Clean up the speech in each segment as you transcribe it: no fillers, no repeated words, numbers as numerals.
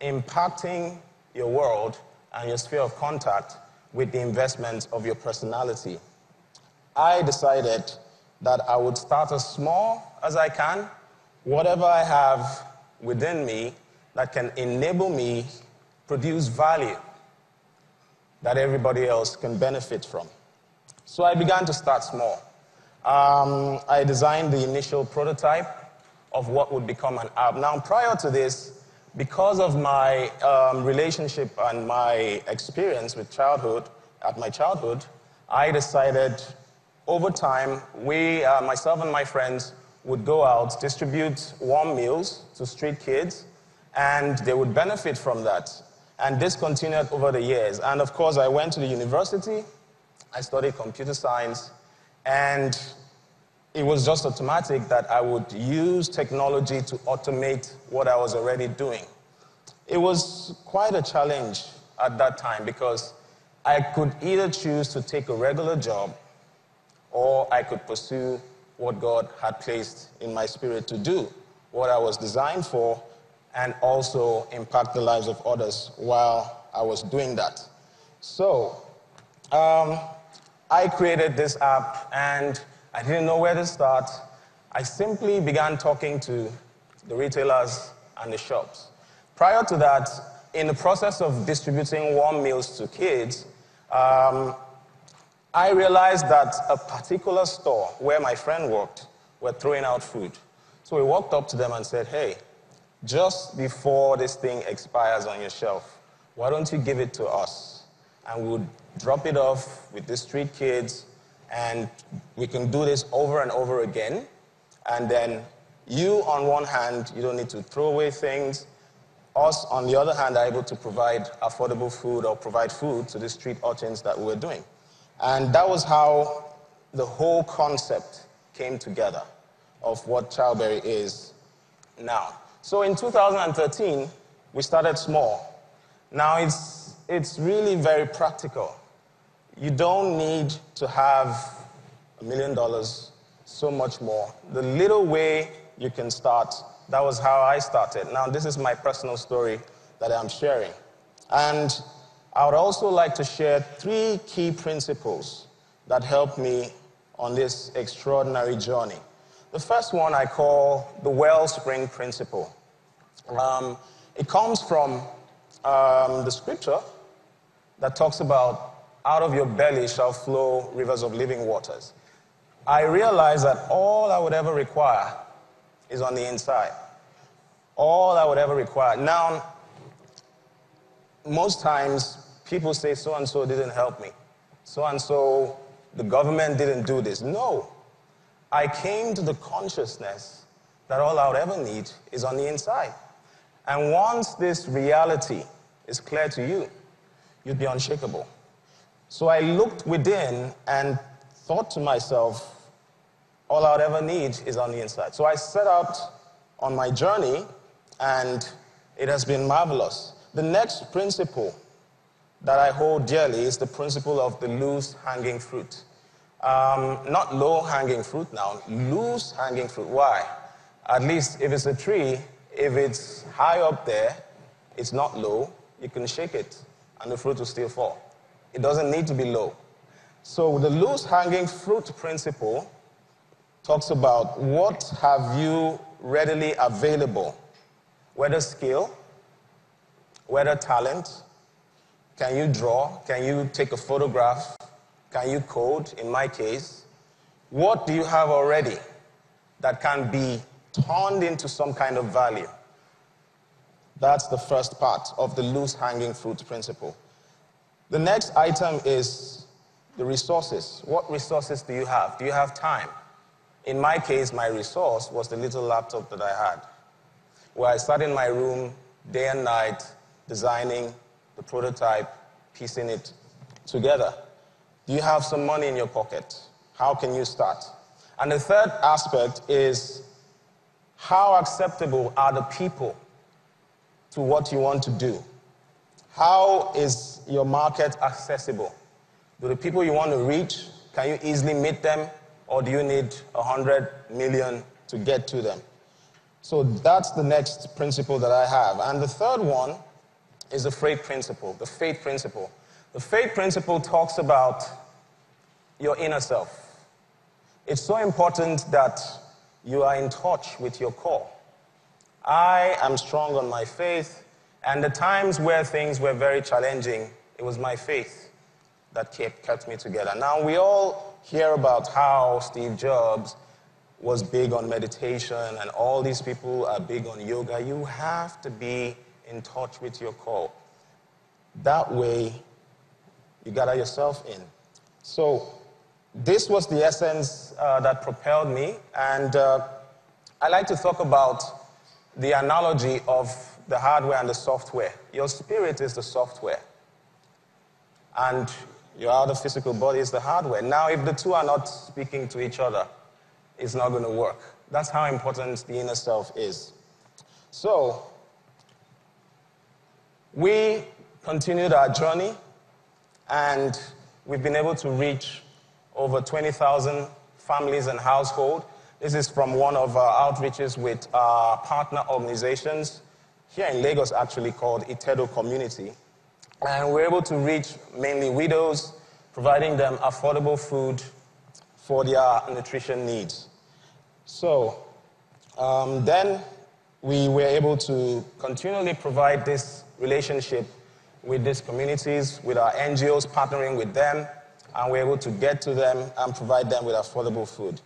impacting your world and your sphere of contact with the investment of your personality. I decided that I would start as small as I can, whatever I have within me that can enable me produce value that everybody else can benefit from. So I began to start small. I designed the initial prototype of what would become an app. Now, prior to this, because of my relationship and my experience with my childhood, I decided over time, myself and my friends would go out, distribute warm meals to street kids, and they would benefit from that. And this continued over the years. And of course, I went to the university, I studied computer science, and it was just automatic that I would use technology to automate what I was already doing. It was quite a challenge at that time because I could either choose to take a regular job or I could pursue what God had placed in my spirit to do, what I was designed for, and also impact the lives of others while I was doing that. So, I created this app, and I didn't know where to start. I simply began talking to the retailers and the shops. Prior to that, in the process of distributing warm meals to kids, I realized that a particular store where my friend worked were throwing out food. So we walked up to them and said, hey, just before this thing expires on your shelf, why don't you give it to us? And we would drop it off with the street kids, and we can do this over and over again. And then you, on one hand, you don't need to throw away things. Us, on the other hand, are able to provide affordable food or provide food to the street urchins that we were doing. And that was how the whole concept came together of what Childberry is now. So in 2013, we started small. Now it's really very practical. You don't need to have $1 million, so much more. The little way you can start, that was how I started. Now this is my personal story that I'm sharing. And I would also like to share 3 key principles that helped me on this extraordinary journey. The first one I call the wellspring principle. It comes from the scripture that talks about out of your belly shall flow rivers of living waters. I realized that all I would ever require is on the inside. All I would ever require. Now, most times, people say so-and-so didn't help me. So-and-so, the government didn't do this. No. I came to the consciousness that all I would ever need is on the inside. And once this reality is clear to you, you'd be unshakable. So I looked within and thought to myself, all I would ever need is on the inside. So I set out on my journey, and it has been marvelous. The next principle that I hold dearly is the principle of the loose-hanging fruit. Not low-hanging fruit now, loose-hanging fruit. Why? At least if it's a tree, if it's high up there, it's not low, you can shake it, and the fruit will still fall. It doesn't need to be low. So the loose-hanging fruit principle talks about what have you readily available, whether skill, whether talent. Can you draw? Can you take a photograph? Can you code, in my case? What do you have already that can be turned into some kind of value? That's the first part of the loose-hanging fruit principle. The next item is the resources. What resources do you have? Do you have time? In my case, my resource was the little laptop that I had, where I sat in my room day and night, designing the prototype, piecing it together. Do you have some money in your pocket? How can you start? And the third aspect is how acceptable are the people to what you want to do? How is your market accessible? Do the people you want to reach, can you easily meet them, or do you need 100 million to get to them? So that's the next principle that I have. And the third one is the faith principle, the faith principle. The faith principle talks about your inner self. It's so important that you are in touch with your core. I am strong on my faith, and the times where things were very challenging, it was my faith that kept me together. Now, we all hear about how Steve Jobs was big on meditation, and all these people are big on yoga. You have to be in touch with your core. That way, you gather yourself in. So, this was the essence that propelled me, and I like to talk about the analogy of the hardware and the software. Your spirit is the software, and your outer physical body is the hardware. Now, if the two are not speaking to each other, it's not going to work. That's how important the inner self is. So, we continued our journey, and we've been able to reach over 20,000 families and households. This is from one of our outreaches with our partner organizations here in Lagos, actually called Pt.2 Community. And we're able to reach mainly widows, providing them affordable food for their nutrition needs. So then we were able to continually provide this relationship with these communities, with our NGOs, partnering with them, and we're able to get to them and provide them with affordable food.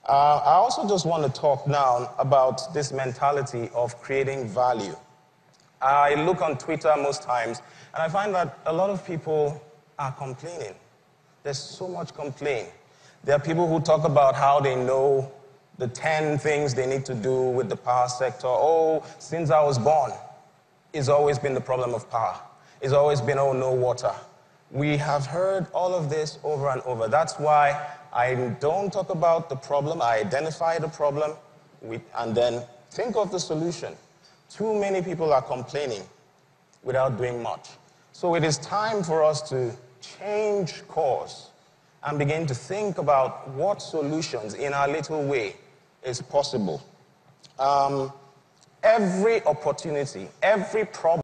I also just want to talk now about this mentality of creating value. I look on Twitter most times, and I find that a lot of people are complaining. There's so much complaint. There are people who talk about how they know the 10 things they need to do with the power sector. Oh, since I was born, it's always been the problem of power. It's always been, oh, no water. We have heard all of this over and over. That's why I don't talk about the problem. I identify the problem and then think of the solution. Too many people are complaining without doing much. So it is time for us to change course and begin to think about what solutions in our little way is possible. Every opportunity, every problem